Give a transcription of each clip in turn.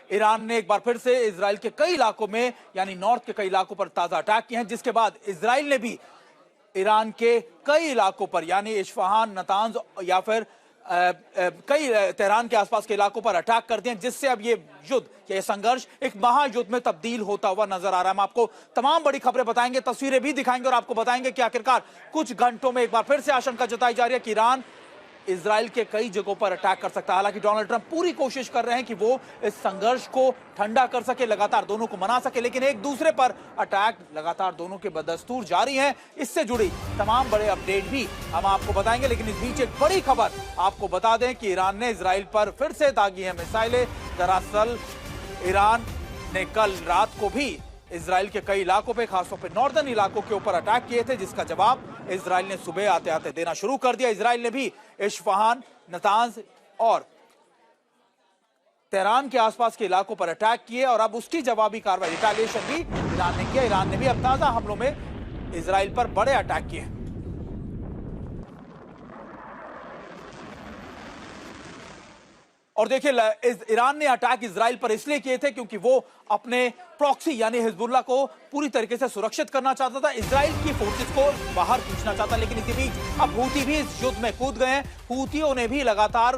Iran ने एक बार फिर से इजराइल के कई इलाकों में यानी नॉर्थ के कई इलाकों पर ताजा अटैक किए हैं, जिसके बाद इजराइल ने भी ईरान के कई इलाकों पर यानी इस्फहान, नतांज या फिर कई तेहरान के आसपास के इलाकों पर अटैक कर दिए, जिससे अब ये युद्ध, ये संघर्ष एक महायुद्ध में तब्दील होता हुआ नजर आ रहा है। हम आपको तमाम बड़ी खबरें बताएंगे, तस्वीरें भी दिखाएंगे और आपको बताएंगे कि आखिरकार कुछ घंटों में एक बार फिर से आशंका जताई जा रही है कि ईरान इजराइल के कई जगहों पर अटैक कर सकता है। हालांकि डोनाल्ड ट्रंप पूरी कोशिश कर रहे हैं कि वो इस संघर्ष को ठंडा कर सके, लगातार दोनों को मना सके, लेकिन एक दूसरे पर अटैक लगातार दोनों के बदस्तूर जारी हैं। इससे जुड़ी तमाम बड़े अपडेट भी हम आपको बताएंगे, लेकिन इस बीच एक बड़ी खबर आपको बता दें कि ईरान ने इजराइल पर फिर से दागी है मिसाइलें। दरअसल ईरान ने कल रात को भी इजराइल के कई इलाकों पे, खासतौर पे नॉर्दर्न इलाकों के ऊपर अटैक किए थे, जिसका जवाब इजराइल ने सुबह आते आते देना शुरू कर दिया। इजराइल ने भी इस्फहान, नतांज और तेहरान के आसपास के इलाकों पर अटैक किए और अब उसकी जवाबी कार्रवाई, रिटेलिएशन भी ईरान ने किया। ईरान ने भी अब ताजा हमलों में इजराइल पर बड़े अटैक किए। और देखिए, ईरान ने अटैक इजराइल पर इसलिए किए थे क्योंकि वो अपने प्रॉक्सी यानी हिजबुल्लाह को पूरी तरीके से सुरक्षित करना चाहता था, इजराइल की फोर्सेस को बाहर खींचना चाहता। लेकिन इसी बीच अब हूती भी इस युद्ध में कूद गए हैं। हूतियों ने भी लगातार,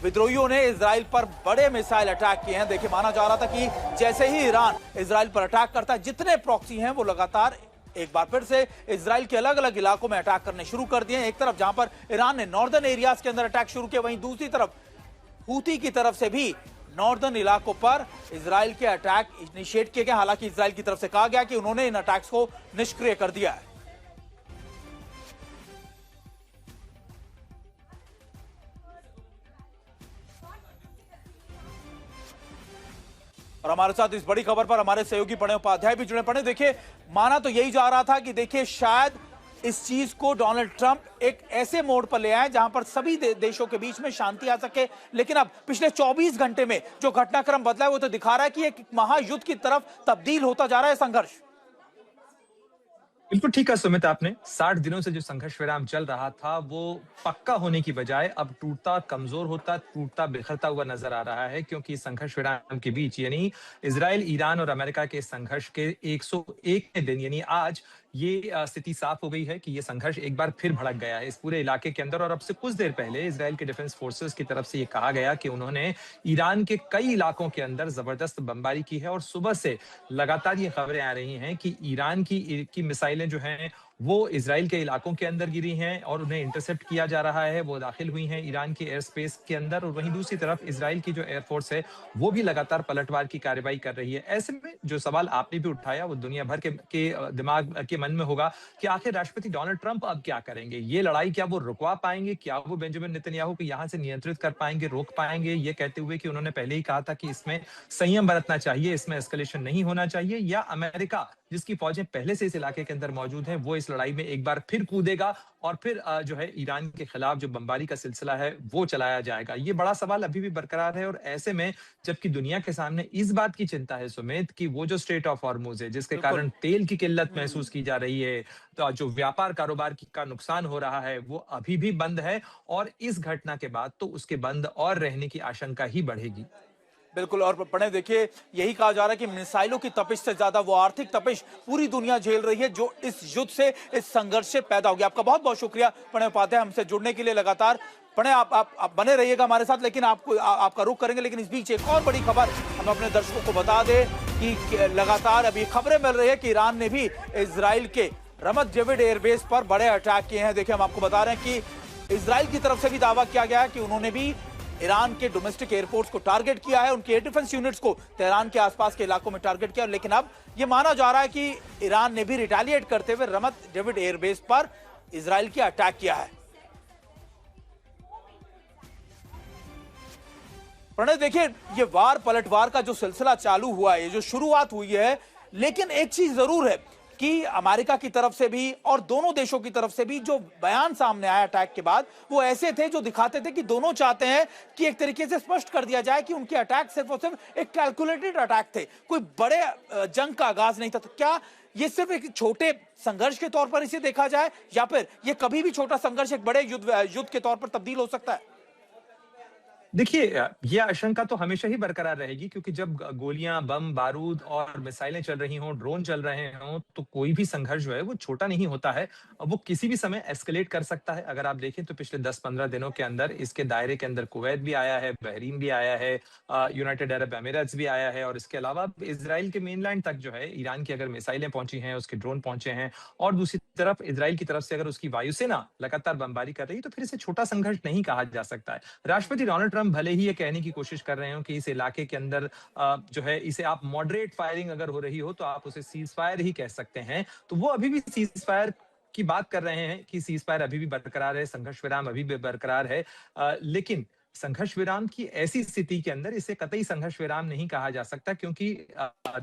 विद्रोहियों ने इजराइल पर बड़े मिसाइल अटैक किए हैं। देखिए, माना जा रहा था कि जैसे ही ईरान इजराइल पर अटैक करता है, जितने प्रॉक्सी हैं वो लगातार एक बार फिर से इजराइल के अलग अलग इलाकों में अटैक करने शुरू कर दिए। एक तरफ जहां पर ईरान ने नॉर्दर्न एरियाज के अंदर अटैक शुरू किया, वहीं दूसरी तरफ हूती की तरफ से भी नॉर्दर्न इलाकों पर इजराइल के अटैक इनिशिएट किए गए। हालांकि इजराइल की तरफ से कहा गया कि उन्होंने इन अटैक्स को निष्क्रिय कर दिया है। और हमारे साथ इस बड़ी खबर पर हमारे सहयोगी प्रणय उपाध्याय भी जुड़े पड़े। देखिए, माना तो यही जा रहा था कि देखिए शायद इस चीज को डोनाल्ड ट्रंप एक ऐसे मोड़ पर ले आए जहां पर सभी देशों के बीच में शांति आ सके, लेकिन अब पिछले 24 घंटे में जो घटनाक्रम बदला है वो तो दिखा रहा है कि एक महायुद्ध की तरफ तब्दील होता जा रहा है संघर्ष। बिल्कुल ठीक है सुमित, आपने 60 दिनों से जो संघर्ष विराम चल रहा था वो पक्का होने की बजाय अब टूटता, कमजोर होता, टूटता, बिखरता हुआ नजर आ रहा है, क्योंकि संघर्ष विराम के बीच यानी इजराइल, ईरान और अमेरिका के संघर्ष के 101वें दिन यानी आज ये स्थिति साफ हो गई है कि ये संघर्ष एक बार फिर भड़क गया है इस पूरे इलाके के अंदर। और अब से कुछ देर पहले इजराइल के डिफेंस फोर्सेस की तरफ से ये कहा गया कि उन्होंने ईरान के कई इलाकों के अंदर जबरदस्त बमबारी की है और सुबह से लगातार ये खबरें आ रही हैं कि ईरान की मिसाइलें जो हैं वो इजराइल के इलाकों के अंदर गिरी हैं और उन्हें इंटरसेप्ट किया जा रहा है, वो दाखिल हुई हैं ईरान के एयर स्पेस के अंदर। और वहीं दूसरी तरफ इजराइल की जो एयरफोर्स है वो भी लगातार पलटवार की कार्रवाई कर रही है। ऐसे में जो सवाल आपने भी उठाया वो दुनिया भर के दिमाग के मन में होगा कि आखिर राष्ट्रपति डोनाल्ड ट्रंप अब क्या करेंगे, ये लड़ाई क्या वो रुकवा पाएंगे, क्या वो बेंजामिन नेतन्याहू को यहां से नियंत्रित कर पाएंगे, रोक पाएंगे, ये कहते हुए कि उन्होंने पहले ही कहा था कि इसमें संयम बरतना चाहिए, इसमें एस्केलेशन नहीं होना चाहिए, या अमेरिका जिसकी फौजें पहले से इस इलाके के अंदर मौजूद है वो इस लड़ाई में एक बार फिर कूदेगा और फिर जो है ईरान के खिलाफ जो बमबारी का सिलसिला है वो चलाया जाएगा। ये बड़ा सवाल अभी भी बरकरार है। और ऐसे में जबकि दुनिया के सामने इस बात की चिंता है सुमित कि वो जो स्ट्रेट ऑफ हॉर्मुज है जिसके कारण तेल की किल्लत महसूस की जा रही है, तो जो व्यापार कारोबार का नुकसान हो रहा है वो अभी भी बंद है और इस घटना के बाद तो उसके बंद और रहने की आशंका ही बढ़ेगी। बिल्कुल। और प्रणय, देखिए, यही कहा जा रहा है कि मिसाइलों की तपिश से ज्यादा वो आर्थिक तपिश पूरी दुनिया झेल रही है जो इस युद्ध से, इस संघर्ष से पैदा हो गया। आपका बहुत बहुत शुक्रिया प्रणय उपाध्याय, हमसे जुड़ने के लिए लगातार। प्रणय, आप बने रहिएगा हमारे साथ, लेकिन आपका रुख करेंगे। लेकिन इस बीच एक और बड़ी खबर हम अपने दर्शकों को बता दें कि लगातार अभी खबरें मिल रही है कि ईरान ने भी इजराइल के रमत डेविड एयरबेस पर बड़े अटैक किए हैं। देखिए, हम आपको बता रहे हैं कि इजराइल की तरफ से भी दावा किया गया है कि उन्होंने भी ईरान के डोमेस्टिक एयरपोर्ट्स को टारगेट किया है, उनके एयर डिफेंस यूनिट्स को तेहरान के आसपास के इलाकों में टारगेट किया। लेकिन अब यह माना जा रहा है कि ईरान ने भी रिटेलिएट करते हुए रमत डेविड एयरबेस पर इजराइल की अटैक किया है। प्रणय, देखिए, ये वार पलटवार का जो सिलसिला चालू हुआ है, ये जो शुरुआत हुई है, लेकिन एक चीज जरूर है कि अमेरिका की तरफ से भी और दोनों देशों की तरफ से भी जो बयान सामने आया अटैक के बाद वो ऐसे थे जो दिखाते थे कि दोनों चाहते हैं कि एक तरीके से स्पष्ट कर दिया जाए कि उनके अटैक सिर्फ और सिर्फ एक कैलकुलेटेड अटैक थे, कोई बड़े जंग का आगाज नहीं था। तो क्या ये सिर्फ एक छोटे संघर्ष के तौर पर इसे देखा जाए या फिर ये कभी भी छोटा संघर्ष एक बड़े युद्ध के तौर पर तब्दील हो सकता है? देखिए ये आशंका तो हमेशा ही बरकरार रहेगी क्योंकि जब गोलियां, बम, बारूद और मिसाइलें चल रही हों, ड्रोन चल रहे हों, तो कोई भी संघर्ष जो है वो छोटा नहीं होता है। वो किसी भी समय एस्केलेट कर सकता है। अगर आप देखें तो पिछले 10-15 दिनों के अंदर इसके दायरे के अंदर कुवैत भी आया है, बहरीन भी आया है, यूनाइटेड अरब एमिरेट्स भी आया है और इसके अलावा इजराइल के मेनलैंड तक जो है ईरान की अगर मिसाइलें पहुंची हैं, उसके ड्रोन पहुंचे हैं और दूसरी तरफ इजराइल की तरफ से अगर उसकी वायुसेना लगातार बमबारी कर रही है, तो फिर इसे छोटा संघर्ष नहीं कहा जा सकता है। राष्ट्रपति डोनाल्ड ट्रंप भले ही ये कहने की कोशिश कर रहे हो कि इस इलाके के अंदर जो है इसे आप मॉडरेट फायरिंग अगर हो रही हो तो आप उसे सीज फायर ही कह सकते हैं, तो वो अभी भी सीज फायर की बात कर रहे हैं कि सीज फायर अभी भी बरकरार है, संघर्ष विराम अभी भी बरकरार है। लेकिन संघर्ष विराम की ऐसी स्थिति के अंदर इसे कतई संघर्ष विराम नहीं कहा जा सकता क्योंकि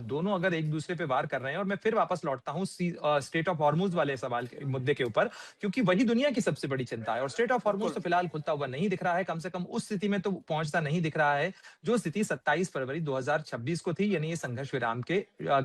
दोनों अगर एक दूसरे पे वार कर रहे हैं। और मैं फिर वापस लौटता हूं स्टेट ऑफ हॉर्मुज वाले सवाल के मुद्दे के ऊपर, क्योंकि वही दुनिया की सबसे बड़ी चिंता है और स्टेट ऑफ हॉर्मुज तो फिलहाल खुलता हुआ नहीं दिख रहा है, कम से कम उस स्थिति में तो पहुंचता नहीं दिख रहा है जो स्थिति 27 फरवरी 2026 को थी, यानी ये संघर्ष विराम के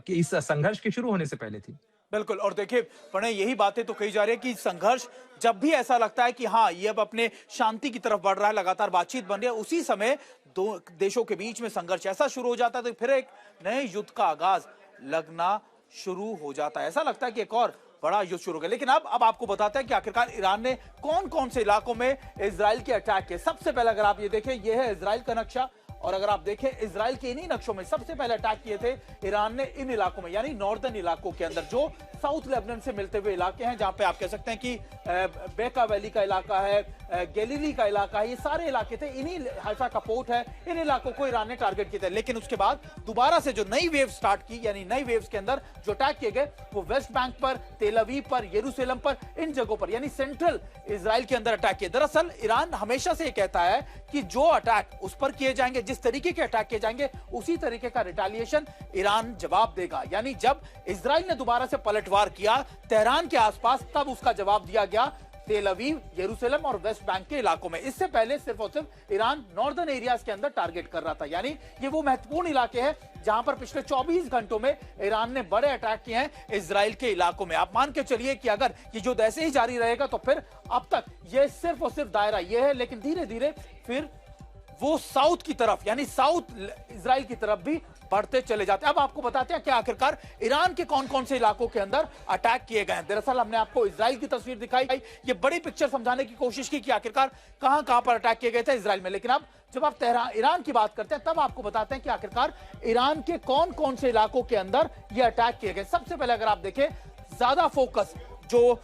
इस संघर्ष के शुरू होने से पहले थी। बिल्कुल। और देखिए प्रणय, यही बातें तो कही जा रही है कि संघर्ष जब भी ऐसा लगता है कि हाँ ये अब अपने शांति की तरफ बढ़ रहा है, लगातार बातचीत बन रही है, उसी समय दो देशों के बीच में संघर्ष ऐसा शुरू हो जाता है तो फिर एक नए युद्ध का आगाज लगना शुरू हो जाता है। ऐसा लगता है कि एक और बड़ा युद्ध शुरू हो गया। लेकिन अब आपको बताते हैं कि आखिरकार ईरान ने कौन कौन से इलाकों में इजराइल के अटैक किए। सबसे पहले अगर आप ये देखें, यह है इजराइल का नक्शा और अगर आप देखें इजराइल के इन्हीं नक्शों में सबसे पहले अटैक किए थे ईरान ने इन इलाकों में, यानी नॉर्दर्न इलाकों के अंदर जो साउथ लेबनान से मिलते हुए इलाके हैं, जहां पे आप कह सकते हैं कि बेका वैली का इलाका है, गैलीली का इलाका है, ये सारे इलाके थे। इन्हीं हाइफा का पोर्ट है, इन इलाकों को ईरान ने टारगेट किया था। लेकिन उसके बाद दोबारा से जो नई वेव स्टार्ट की, यानी नई वेव्स के अंदर जो अटैक किए गए वो वेस्ट बैंक पर, तेल अवीव पर, यरूशलेम पर, इन जगहों पर, यानी सेंट्रल इजराइल के अंदर अटैक किए। दरअसल ईरान हमेशा से ये कहता है कि जो अटैक उस पर किए जाएंगे, जिस तरीके के अटैक किए जाएंगे, उसी तरीके का रिटेलिएशन ईरान जवाब देगा। यानी जब इजराइल ने दोबारा से पलटवार किया तेहरान के आसपास, तब उसका जवाब दिया गया तेल अवीव, यरूशलेम और वेस्ट बैंक के इलाकों में। इससे पहले सिर्फ और सिर्फ ईरान नॉर्दर्न एरियाज के अंदर टारगेट कर रहा था। यानी ये वो महत्वपूर्ण इलाके हैं जहां पर पिछले 24 घंटों में ईरान ने बड़े अटैक किए हैं इजराइल के इलाकों में। आप मान के चलिए कि अगर ये युद्ध ऐसे ही जारी रहेगा तो फिर अब तक ये सिर्फ और सिर्फ दायरा ये है, लेकिन धीरे धीरे फिर वो साउथ की तरफ, यानी साउथ इजराइल की तरफ भी बढ़ते चले जाते हैं। अब आपको बताते हैं कि आखिरकार ईरान के कौन कौन से इलाकों के अंदर अटैक किए गए हैं। दरअसल हमने आपको इजराइल की तस्वीर दिखाई, ये बड़ी पिक्चर समझाने की कोशिश की कि आखिरकार कहां कहां पर अटैक किए गए थे इजराइल में। लेकिन अब जब आप ईरान की बात करते हैं तब आपको बताते हैं कि आखिरकार ईरान के कौन कौन से इलाकों के अंदर ये अटैक किए गए। सबसे पहले अगर आप देखें, ज्यादा फोकस जो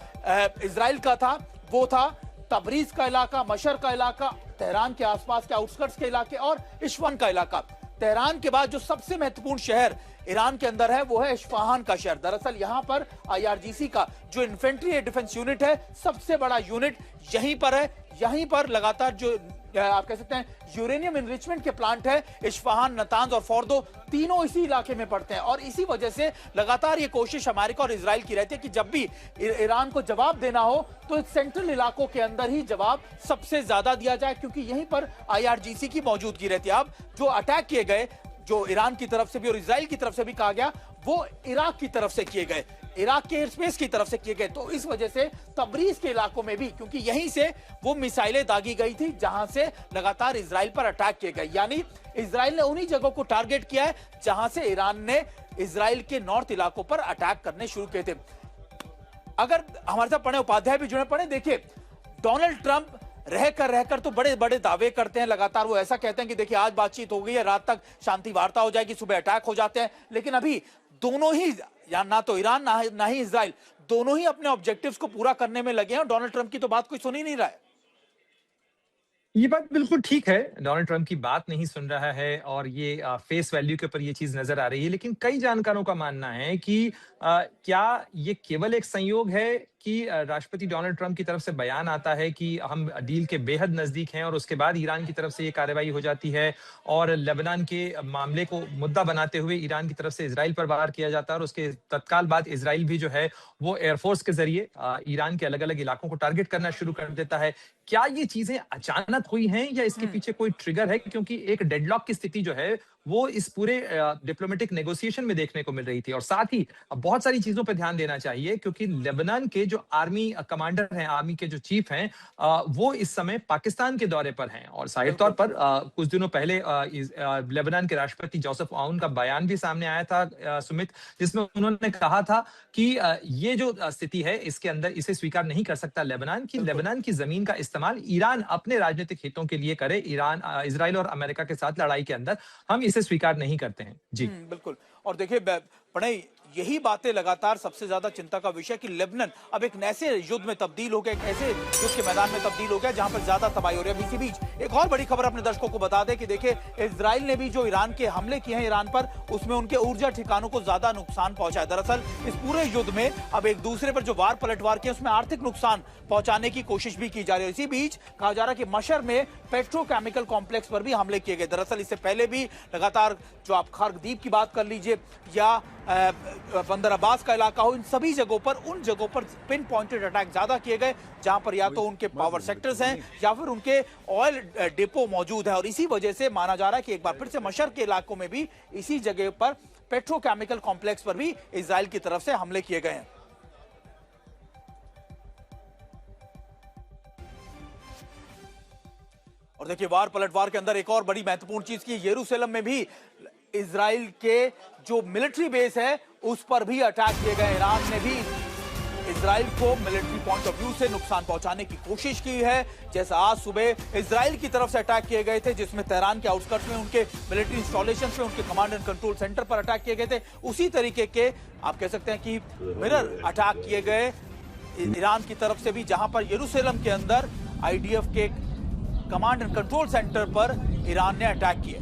इजराइल का था वो था तबरीज का इलाका, मशर का इलाका, तेहरान के आसपास के आउटस्कर्ट्स के इलाके और इश्फान का इलाका। तेहरान के बाद जो सबसे महत्वपूर्ण शहर ईरान के अंदर है वो है इस्फहान का शहर। दरअसल यहां पर आईआरजीसी का जो इन्फेंट्री डिफेंस यूनिट है, सबसे बड़ा यूनिट यहीं पर है। यहीं पर लगातार जो आप कह सकते हैं यूरेनियम एनरिचमेंट के प्लांट है, इस्फहान, नतांज और फोर्दो, तीनों इसी इलाके में पड़ते हैं। और इसी वजह से लगातार ये कोशिश अमेरिका और इजराइल की रहती है कि जब भी ईरान को जवाब देना हो तो इस सेंट्रल इलाकों के अंदर ही जवाब सबसे ज्यादा दिया जाए, क्योंकि यहीं पर आईआरजीसी की मौजूदगी रहती है। अब जो अटैक किए गए, जो ईरान की तरफ से भी और इजराइल की तरफ से भी कहा गया, वो इराक की तरफ से किए गए, इराक के एयर स्पेस की तरफ से किए गए। तो इस वजह से तबरीज के इलाकों में भी, क्योंकि यहीं से वो मिसाइलें दागी गई थी जहां से लगातार इजराइल पर अटैक किए गए, यानी इजराइल ने उन्हीं जगहों को टारगेट किया है जहां से ईरान ने इजराइल के नॉर्थ इलाकों पर अटैक करने शुरू किए थे। अगर हमारे साथ पढ़े उपाध्याय भी जुड़े, पढ़े, देखिए डोनाल्ड ट्रंप रहकर तो बड़े बड़े दावे करते हैं लगातार। वो ऐसा कहते हैं कि देखिए आज बातचीत हो गई है, रात तक शांति वार्ता हो जाएगी, सुबह अटैक हो जाते हैं। लेकिन अभी दोनों ही, या ना तो ईरान ना ही इजराइल, दोनों ही अपने ऑब्जेक्टिव्स को पूरा करने में लगे हैं और डोनाल्ड ट्रंप की तो बात कोई सुन ही नहीं रहा है। ये बात बिल्कुल ठीक है, डोनाल्ड ट्रंप की बात नहीं सुन रहा है और ये फेस वैल्यू के ऊपर ये चीज नजर आ रही है। लेकिन कई जानकारों का मानना है कि क्या ये केवल एक संयोग है कि राष्ट्रपति डोनाल्ड ट्रंप की तरफ से बयान आता है कि हम डील के बेहद नजदीक हैं और उसके बाद ईरान की तरफ से ये कार्रवाई हो जाती है और लेबनान के मामले को मुद्दा बनाते हुए ईरान की तरफ से इजराइल पर वार किया जाता है और उसके तत्काल बाद इजराइल भी जो है वो एयरफोर्स के जरिए ईरान के अलग अलग इलाकों को टारगेट करना शुरू कर देता है। क्या ये चीजें अचानक हुई हैं या इसके पीछे कोई ट्रिगर है? क्योंकि एक डेडलॉक की स्थिति जो है वो इस पूरे डिप्लोमेटिक नेगोशिएशन में देखने को मिल रही थी। और साथ ही बहुत सारी चीजों पर ध्यान देना चाहिए, क्योंकि लेबनान के जो आर्मी कमांडर हैं, आर्मी के जो चीफ हैं, वो इस समय पाकिस्तान के दौरे पर हैं। और जाहिर तौर पर कुछ दिनों पहले लेबनान के राष्ट्रपति जोसेफ आउन का बयान भी सामने आया था, सुमित, जिसमें उन्होंने कहा था कि ये जो स्थिति है, इसके अंदर इसे स्वीकार नहीं कर सकता लेबनान की जमीन का इस्तेमाल ईरान अपने राजनीतिक हितों के लिए करे, ईरान, इजराइल और अमेरिका के साथ लड़ाई के अंदर हम इसे स्वीकार नहीं करते हैं। जी बिल्कुल। और देखिए प्रणय, यही बातें लगातार सबसे ज्यादा चिंता का विषय कि लेबनान अब एक ऐसे युद्ध में तब्दील हो गया, एक ऐसे युद्ध के मैदान में तब्दील हो गया जहां पर ज्यादा तबाही हो रही है। इसी बीच एक और बड़ी खबर अपने दर्शकों को बता दें कि देखिए, इजराइल ने भी जो ईरान के हमले किए हैं ईरान पर, उसमें उनके ऊर्जा ठिकानों को ज्यादा नुकसान पहुंचा है। दरअसल इस पूरे युद्ध में अब एक दूसरे पर जो वार पलटवार किए, उसमें आर्थिक नुकसान पहुंचाने की कोशिश भी की जा रही है। इसी बीच कहा जा रहा है कि मशर में पेट्रोकेमिकल कॉम्प्लेक्स पर भी हमले किए गए। दरअसल इससे पहले भी लगातार, जो आप खार्क द्वीप की बात कर लीजिए या बंदर अब्बास का इलाका हो, इन सभी जगहों पर, उन जगहों पर पिन पॉइंटेड अटैक ज्यादा किए गए जहां पर या तो उनके पावर सेक्टर्स हैं या फिर उनके ऑयल डिपो मौजूद है। और इसी वजह से माना जा रहा है कि एक बार फिर से मशर के इलाकों में भी इसी जगह पर पेट्रोकेमिकल कॉम्प्लेक्स पर भी इजराइल की तरफ से हमले किए गए हैं। और देखिए, वार पलटवार के अंदर एक और बड़ी महत्वपूर्ण चीज की, यरूशलेम में भी इजराइल के जो मिलिट्री बेस है उस पर भी अटैक किए गए। ईरान ने भी इजराइल को मिलिट्री पॉइंट ऑफ व्यू से नुकसान पहुंचाने की कोशिश की है। जैसा आज सुबह इजराइल की तरफ से अटैक किए गए थे, जिसमें तेहरान के आउटस्कर्ट्स में उनके मिलिट्री इंस्टॉलेशन पे, उनके कमांड एंड कंट्रोल सेंटर पर अटैक किए गए थे, उसी तरीके के आप कह सकते हैं कि मिरर अटैक किए गए ईरान की तरफ से भी, जहां पर यरूशलेम के अंदर आईडीएफ के कमांड एंड कंट्रोल सेंटर पर ईरान ने अटैक किए।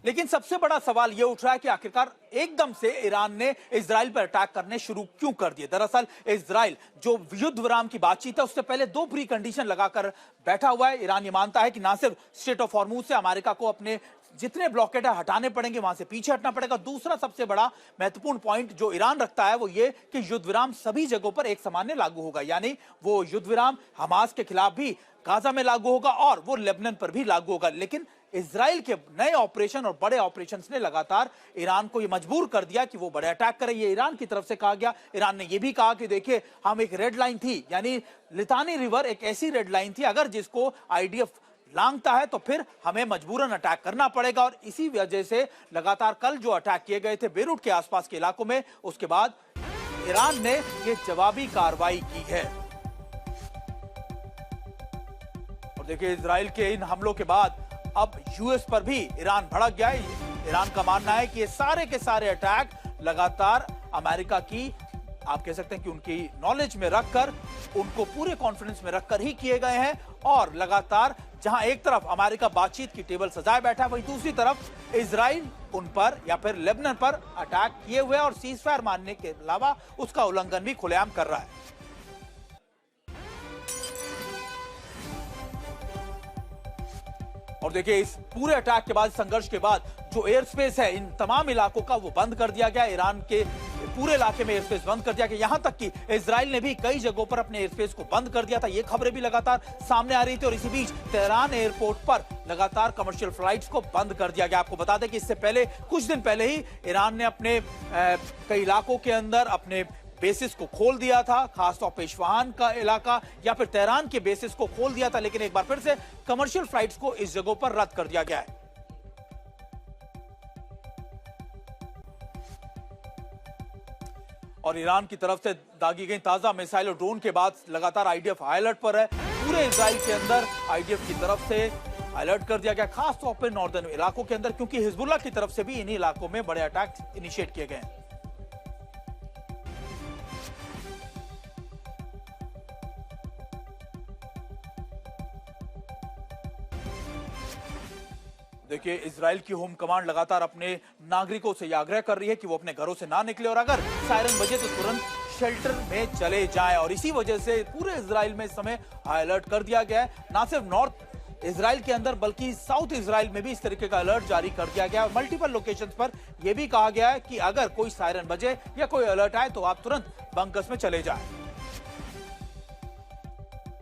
लेकिन सबसे बड़ा सवाल यह उठ रहा है कि आखिरकार एकदम से ईरान ने इजराइल पर अटैक करने शुरू क्यों कर दिए। दरअसल इजराइल जो युद्ध विराम की बातचीत है, उससे पहले दो प्री कंडीशन लगाकर बैठा हुआ है। ईरान ये मानता है कि ना सिर्फ स्ट्रेट ऑफ हॉर्मुज से अमेरिका को अपने जितने ब्लॉकेड है हटाने पड़ेंगे, वहां से पीछे हटना पड़ेगा। दूसरा सबसे बड़ा महत्वपूर्ण पॉइंट जो ईरान रखता है वो ये कि युद्ध विराम सभी जगहों पर एक सामान्य लागू होगा, यानी वो युद्ध विराम हमास के खिलाफ भी गाजा में लागू होगा और वो लेबनान पर भी लागू होगा। लेकिन इजराइल के नए ऑपरेशन और बड़े ऑपरेशंस ने लगातार ईरान को ये मजबूर कर दिया कि वो बड़े अटैक करे। ये ईरान की तरफ से कहा गया। ईरान ने ये भी कहा कि देखिए, हम एक रेड लाइन थी, यानी लितानी रिवर एक ऐसी रेड लाइन थी, अगर जिसको आईडीएफ लांघता है तो फिर हमें मजबूरन अटैक करना पड़ेगा। और इसी वजह से लगातार कल जो अटैक किए गए थे बेरूट के आसपास के इलाकों में, उसके बाद ईरान ने ये जवाबी कार्रवाई की है। और देखिए, इजराइल के इन हमलों के बाद अब यूएस पर भी ईरान भड़क गया है। ईरान का मानना है कि ये सारे के सारे अटैक लगातार अमेरिका की, आप कह सकते हैं कि उनकी नॉलेज में रखकर, उनको पूरे कॉन्फिडेंस में रखकर ही किए गए हैं। और लगातार जहां एक तरफ अमेरिका बातचीत की टेबल सजाए बैठा है, वहीं दूसरी तरफ इजराइल उन पर या फिर लेबनान पर अटैक किए हुए और सीज फायर मानने के अलावा उसका उल्लंघन भी खुलेआम कर रहा है। और देखिए, इस पूरे अटैक के बाद, संघर्ष के बाद, जो एयर स्पेस है इन तमाम इलाकों का वो बंद कर दिया गया। ईरान के पूरे इलाके में एयर स्पेस बंद कर दिया गया। यहां तक कि इजराइल ने भी कई जगहों पर अपने एयर स्पेस को बंद कर दिया था। ये खबरें भी लगातार सामने आ रही थी। और इसी बीच तेहरान एयरपोर्ट पर लगातार कमर्शियल फ्लाइट्स को बंद कर दिया गया। आपको बता दें कि इससे पहले, कुछ दिन पहले ही ईरान ने अपने कई इलाकों के अंदर अपने बेसिस को खोल दिया था, खासतौर पर इस्फहान का इलाका या फिर तेहरान के बेसिस को खोल दिया था। लेकिन एक बार फिर से कमर्शियल फ्लाइट्स को इस जगहों पर रद्द कर दिया गया है। और ईरान की तरफ से दागी गई ताजा मिसाइल और ड्रोन के बाद लगातार आईडीएफ हाई अलर्ट पर है। पूरे इजराइल के अंदर आईडीएफ की तरफ से अलर्ट कर दिया गया, खासतौर पर नॉर्दर्न इलाकों के अंदर, क्योंकि हिजबुल्लाह की तरफ से भी इन्हीं इलाकों में बड़े अटैक इनिशिएट किए गए हैं। देखिए, इजराइल की होम कमांड लगातार अपने नागरिकों से यह आग्रह कर रही है कि वो अपने घरों से ना निकले और अगर सायरन बजे तो तुरंत शेल्टर में चले जाएं। और इसी वजह से पूरे इजराइल में इस समय हाई अलर्ट कर दिया गया है। ना सिर्फ नॉर्थ इजराइल के अंदर बल्कि साउथ इजराइल में भी इस तरीके का अलर्ट जारी कर दिया गया है। मल्टीपल लोकेशंस पर यह भी कहा गया है कि अगर कोई सायरन बजे या कोई अलर्ट आए तो आप तुरंत बंकर्स में चले जाएं।